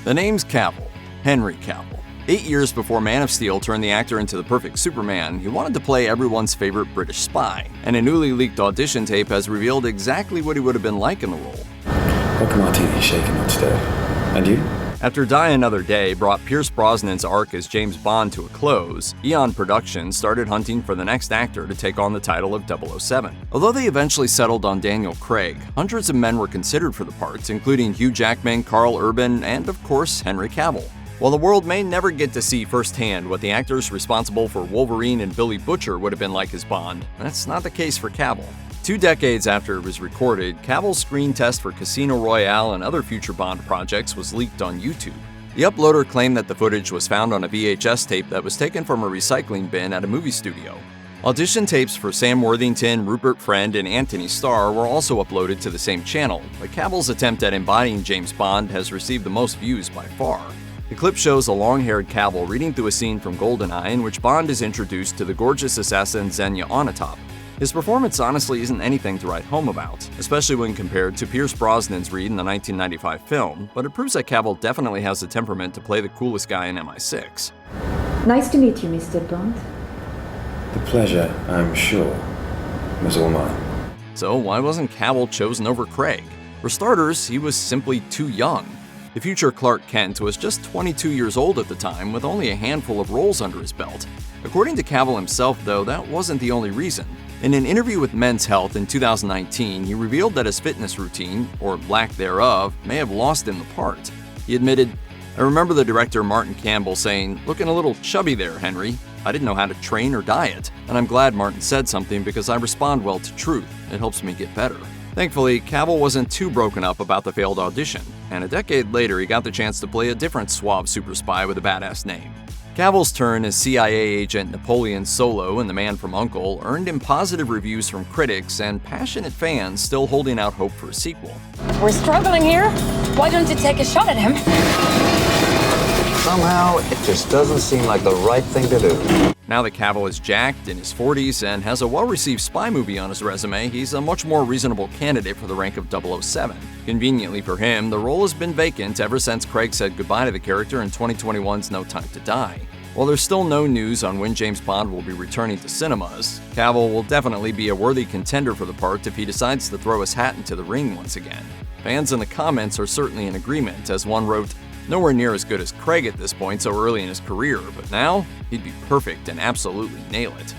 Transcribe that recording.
The name's Cavill, Henry Cavill. 8 years before Man of Steel turned the actor into the perfect Superman, he wanted to play everyone's favorite British spy, and a newly leaked audition tape has revealed exactly what he would have been like in the role. Vodka martini shaken, not stirred. And you? After Die Another Day brought Pierce Brosnan's arc as James Bond to a close, Eon Productions started hunting for the next actor to take on the title of 007. Although they eventually settled on Daniel Craig, hundreds of men were considered for the parts, including Hugh Jackman, Karl Urban, and of course Henry Cavill. While the world may never get to see firsthand what the actors responsible for Wolverine and Billy Butcher would have been like as Bond, that's not the case for Cavill. 2 decades after it was recorded, Cavill's screen test for Casino Royale and other future Bond projects was leaked on YouTube. The uploader claimed that the footage was found on a VHS tape that was taken from a recycling bin at a movie studio. Audition tapes for Sam Worthington, Rupert Friend, and Anthony Starr were also uploaded to the same channel, but Cavill's attempt at embodying James Bond has received the most views by far. The clip shows a long-haired Cavill reading through a scene from GoldenEye in which Bond is introduced to the gorgeous assassin Xenia Onatopp. His performance honestly isn't anything to write home about, especially when compared to Pierce Brosnan's read in the 1995 film, but it proves that Cavill definitely has the temperament to play the coolest guy in MI6. Nice to meet you, Mr. Bond. The pleasure, I'm sure, was all mine. So why wasn't Cavill chosen over Craig? For starters, he was simply too young. The future Clark Kent was just 22 years old at the time, with only a handful of roles under his belt. According to Cavill himself, though, that wasn't the only reason. In an interview with Men's Health in 2019, he revealed that his fitness routine, or lack thereof, may have lost him the part. He admitted, "I remember the director Martin Campbell saying, 'Looking a little chubby there, Henry.' I didn't know how to train or diet, and I'm glad Martin said something because I respond well to truth. It helps me get better." Thankfully, Cavill wasn't too broken up about the failed audition, and a decade later he got the chance to play a different suave super spy with a badass name. Cavill's turn as CIA agent Napoleon Solo in The Man from U.N.C.L.E. earned him positive reviews from critics and passionate fans still holding out hope for a sequel. We're struggling here. Why don't you take a shot at him? Somehow, it just doesn't seem like the right thing to do. Now that Cavill is jacked, in his 40s, and has a well-received spy movie on his resume, he's a much more reasonable candidate for the rank of 007. Conveniently for him, the role has been vacant ever since Craig said goodbye to the character in 2021's No Time to Die. While there's still no news on when James Bond will be returning to cinemas, Cavill will definitely be a worthy contender for the part if he decides to throw his hat into the ring once again. Fans in the comments are certainly in agreement, as one wrote, "Nowhere near as good as Craig at this point so early in his career, but now, he'd be perfect and absolutely nail it."